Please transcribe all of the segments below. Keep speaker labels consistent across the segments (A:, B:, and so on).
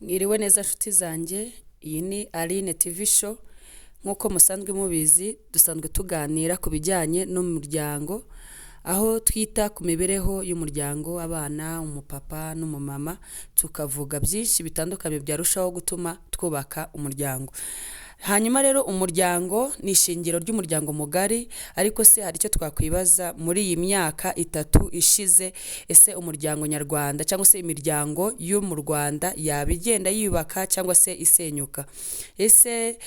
A: Mwiriwe neza nshuti zanjye, iyi ni Aline TV show. Nk'uko musanzwe mubizi, dusanzwe tuganira ku bijyanye n'umuryango, aho twita ku mibereho y'umuryango, abana, umupapa n'umumama, tukavuga byinshi bitandukanye byarushaho gutuma twubaka umuryango. Hanyuma rero umuryango ni ishingiro ry'umuryango mugari, ariko se hari icyo twakwibaza muri iyi myaka 3 ishize, ese umuryango nyarwanda cyangwa se imiryango yo mu Rwanda yabigenda yubaka cyangwa se isenyuka? Ese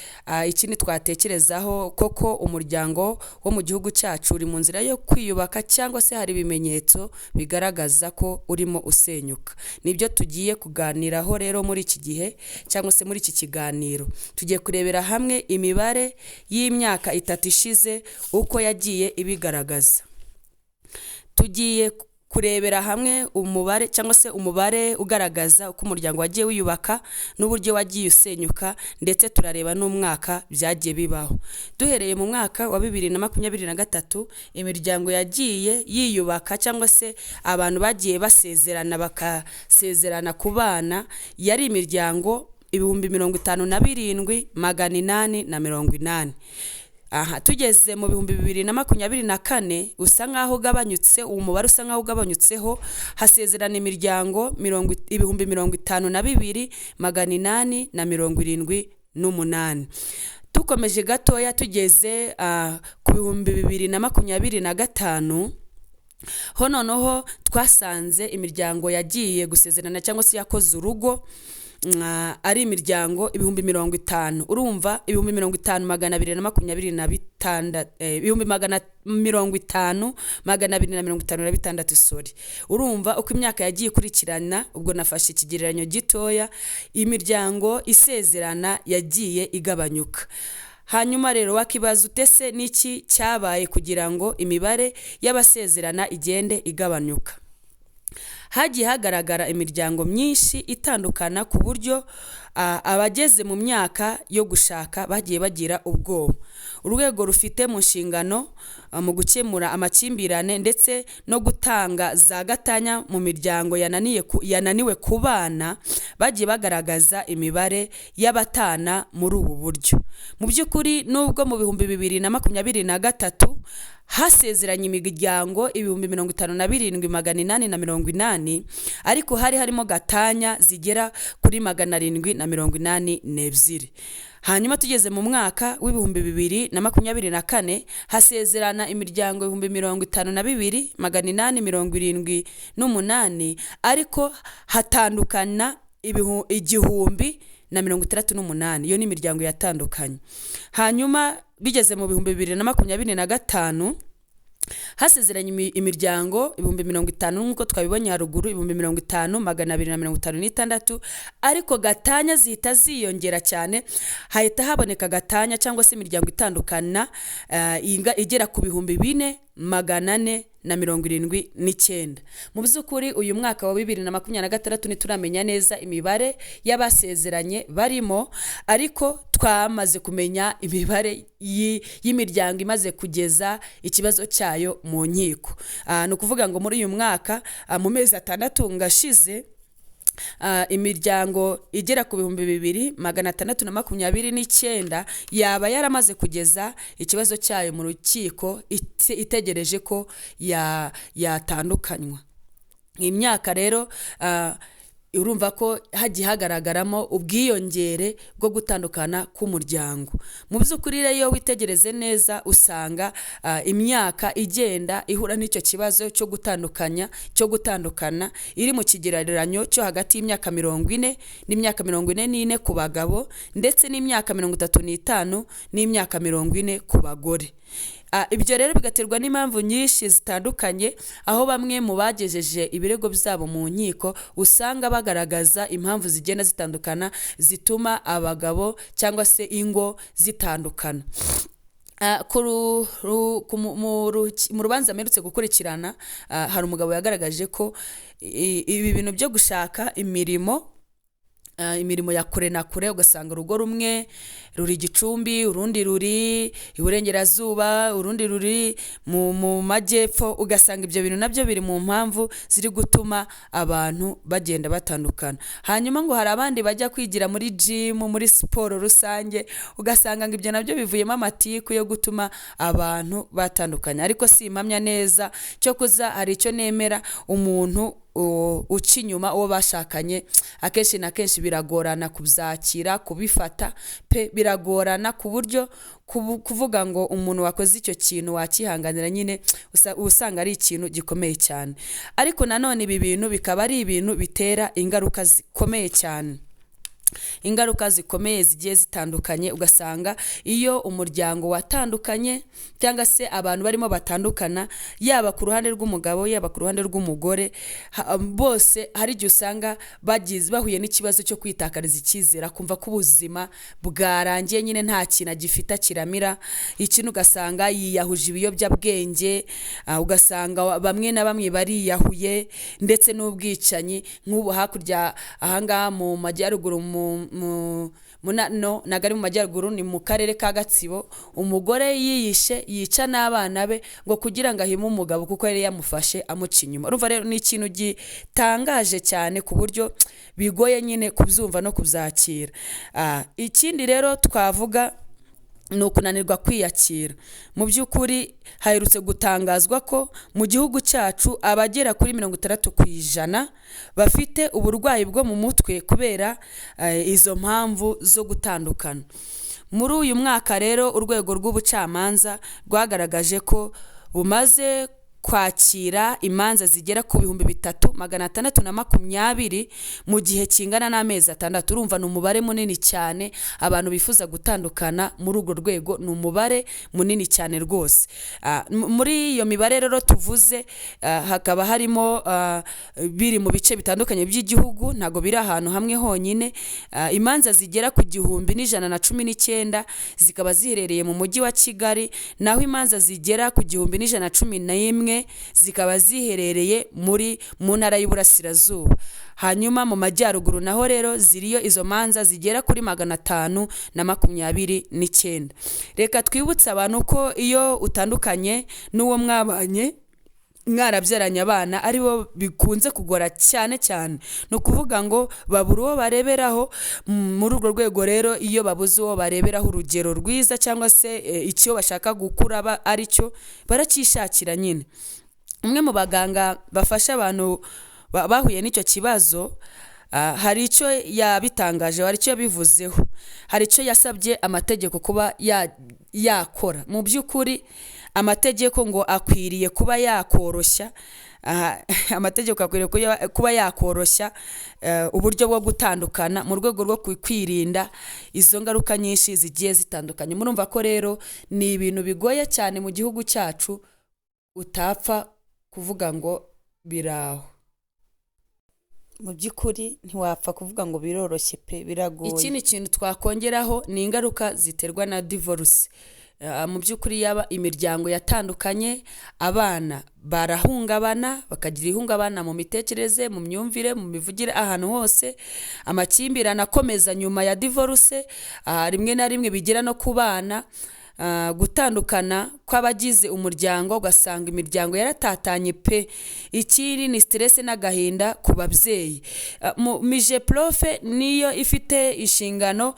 A: ikindi twatekerezaho, koko umuryango wo mu gihugu cyacu uri mu nzira yo kwiyubaka cyangwa se hari ibimenyetso bigaragaza ko urimo usenyuka? Nibyo tugiye kuganiraho rero muri iki gihe cyangwa se muri iki kiganiro. Tugiye kurebera hamwe imibare y'imyaka 3 ishize uko yagiye ibigaragaza. Tugiye kurebera hamwe umubare cyangwa se umubare ugaragaza uko umuryango wagiye wiyubaka n'uburyo wagiye usenyuka, ndetse turareba n'umwaka byagiye bibaho. Duhereye mu mwaka wa 2023, imiryango yagiye yiyubaka cyangwa se abantu bagiye basezerana bakasezerana ku bana, yari imiryango 57,880. Tugeze mu 2024 usa nkaho ugabanyutse, umubare usa nkaho ugabanyutseho, hasezerana imiryango 52,878. Tukomeje gatoya tugeze ku 2025, ho noneho twasanze imiryango yagiye gusezerana cyangwa se yakoze urugo ari imiryango 50,000. Urumva 50,256, sorry. Urumva uko imyaka yagiye ikurikirana, ubwo nafashe ikigereranyo gitoya, imiryango isezerana yagiye igabanyuka. Hanyuma rero wakibaza utese niki cyabaye kugira ngo imibare y'abasezerana igende igabanyuka? Hagiye hagaragara imiryango myinshi itandukana ku buryo abageze mu myaka yo gushaka bagiye bagira ubwoba. Urwego rufite mu nshingano mu gukemura amakimbirane ndetse no gutanga za gatanya mu miryango yananiwe kubana, bagiye bagaragaza imibare y'abatana muri ubu buryo. Mu by'ukuri nubwo mu 2023 hasezeranye imiryango 57,880, ariko hari harimo gatanya zigera kuri 782. Hanyuma tugeze mu mwaka w'2024 hasezerana imiryango 52,878, ariko hatandukana 1,068. Iyo ni imiryango yatandukanye. Hanyuma bigeze mu 2025 hasezeranye imiryango 50,000 nk'uko twabibonye haruguru, 50,256, ariko gatanya zihita ziyongera cyane, hahita haboneka gatanya cyangwa se imiryango itandukana igera ku 4,479. Mu by'ukuri uyu mwaka wa 2026 ntituramenya neza imibare y'abasezeranye barimo, ariko twamaze kumenya imibare y'imiryango imaze kugeza ikibazo cyayo mu nkiko. Ni ukuvuga ngo muri uyu mwaka mu mezi 6 ngashize, imiryango igera ku 2,629 yaba yaramaze kugeza ikibazo cyayo mu rukiko, itegereje ko yatandukanywa. Imyaka rero urumva ko hagiye hagaragaramo ubwiyongere bwo gutandukana k'umuryango. Mu by'ukuri rero iyo witegereze neza usanga imyaka igenda ihura n'icyo kibazo cyo gutandukana iri mu kigereranyo cyo hagati y'imyaka 40 n'imyaka 44 ku bagabo, ndetse n'imyaka 35 n'imyaka 40 ku bagore. Ibyo rero bigaterwa n'impamvu nyinshi zitandukanye, aho bamwe mu bagejeje ibirego byabo mu nkiko usanga bagaragaza impamvu zigenda zitandukana zituma abagabo cyangwa se ingo zitandukana. Mu rubanza mperutse gukurikirana, hari umugabo yagaragaje ko ibi bintu byo gushaka imirimo imirimo ya kure na kure, ugasanga urugo rumwe ruri Gicumbi, urundi ruri iburengerazuba, urundi ruri mu majyepfo, ugasanga ibyo bintu nabyo biri mu mpamvu ziri gutuma abantu bagenda batandukana. Hanyuma ngo hari abandi bajya kwigira muri gym, muri siporo rusange, ugasanga ngo ibyo nabyo bivuyemo amatiku yo gutuma abantu batandukanya. Ariko si impamya neza, cyo kuza hari icyo nemera, umuntu uca inyuma uwo bashakanye akenshi na kenshi biragorana kubyakira, kubifata pe, biragorana ku buryo kuvuga ngo umuntu wakoze icyo kintu wakihanganira, nyine usanga ari ikintu gikomeye cyane. Ariko nanone ibi bintu bikaba ari ibintu bitera ingaruka zikomeye cyane, ingaruka zikomeye zigiye zitandukanye. Ugasanga iyo umuryango watandukanye cyangwa se abantu barimo batandukana, yaba ku ruhande rw'umugabo yaba ku ruhande rw'umugore, bose hari igihe usanga bahuye n'ikibazo cyo kwitakariza icyizere, kumva ko ubuzima bwarangiye, nyine nta kintu agifite kiramira. Ikintu ugasanga yiyahuje ibiyobyabwenge, ugasanga bamwe na bamwe bariyahuye, ndetse n'ubwicanyi. Nk'ubu hakurya ahangaha mu majyaruguru nagari mu majyaruguru, ni mu karere ka Gatsibo, umugore yiyishe yica n'abana be ngo kugira ngo ahime umugabo kuko yari yamufashe amuca inyuma. Urumva rero ni ikintu gitangaje cyane ku buryo bigoye nyine kubyumva no kubyakira. Ikindi rero twavuga ni ukunanirwa kwiyakira. Mu by'ukuri haherutse gutangazwa ko mu gihugu cyacu abagera kuri 60% bafite uburwayi bwo mu mutwe kubera izo mpamvu zo gutandukana. Muri uyu mwaka rero urwego rw'ubucamanza rwagaragaje ko bumaze kwakira imanza zigera ku 3620 mu gihe kingana n'amezi 6. Urumva ni umubare munini cyane. Abantu bifuza gutandukana muri urwo rwego ni umubare munini cyane rwose. Muri iyo mibare rero tuvuze, hakaba harimo biri mu bice bitandukanye by'igihugu, ntago biri ahantu hamwe honyine. Imanza zigera ku 1119 zikaba ziherereye mu mujyi wa Kigali, naho imanza zigera ku 1111 zikaba ziherereye mu ntara y'Iburasirazuba. Hanyuma mu majyaruguru naho rero ziriyo izo manza zigera kuri 529. Reka twibutse abantu ko iyo utandukanye n'uwo mwabanye mwarabyaranye abana aribo bikunze kugora cyane cyane, no kuvuga ngo babura uwo bareberaho. Muri urwo rwego rero iyo babuze uwo bareberaho urugero rwiza cyangwa se icyo bashaka gukura ari cyo barakishakira nyine. Umwe mu baganga bafasha abantu bahuye n'icyo kibazo, hari icyo yabitangaje, hari icyo yabivuzeho, hari icyo yasabye amategeko kuba yakora. Mu by'ukuri amategeko ngo akwiriye kuba yakoroshya, amategeko akwiriye kuba yakoroshya uburyo bwo gutandukana mu rwego rwo kwirinda izo ngaruka nyinshi zigiye zitandukanye. Murumva ko rero ni ibintu bigoye cyane mu gihugu cyacu, utapfa kuvuga ngo biraho. Mu by'ukuri ntiwapfa kuvuga ngo biroroshye pe, biragoye. Ikindi kintu twakongeraho ni ingaruka ziterwa na divorce. Mu by'ukuri yaba imiryango yatandukanye, abana barahungabana, bakagira ihungabana mu mitekerereze, mu myumvire, mu mivugire, ahantu hose. Amakimbirane akomeza nyuma ya divorce, rimwe na rimwe bigira no ku bana. Gutandukana kw'abagize umuryango, ugasanga imiryango yaratatanye pe. Ikiri ni stress n'agahinda ku babyeyi. Mije profe niyo ifite inshingano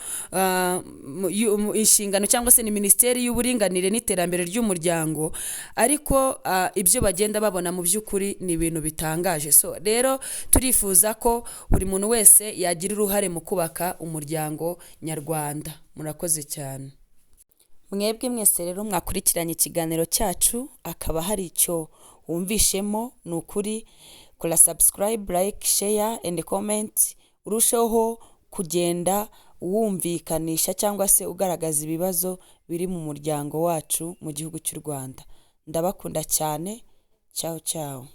A: cyangwa se ni Minisiteri y'Uburinganire n'Iterambere ry'Umuryango, ariko ibyo bagenda babona mu by'ukuri ni ibintu bitangaje. So rero turifuza ko buri muntu wese yagira uruhare mu kubaka umuryango nyarwanda. Murakoze cyane. Mwebwe mwese rero mwakurikiranye ikiganiro cyacu, akaba hari icyo wumvishemo, ni ukuri kora subscribe, like, share and comment, urusheho kugenda wumvikanisha cyangwa se ugaragaza ibibazo biri mu muryango wacu mu gihugu cy'u Rwanda. Ndabakunda cyane. Ciao ciao.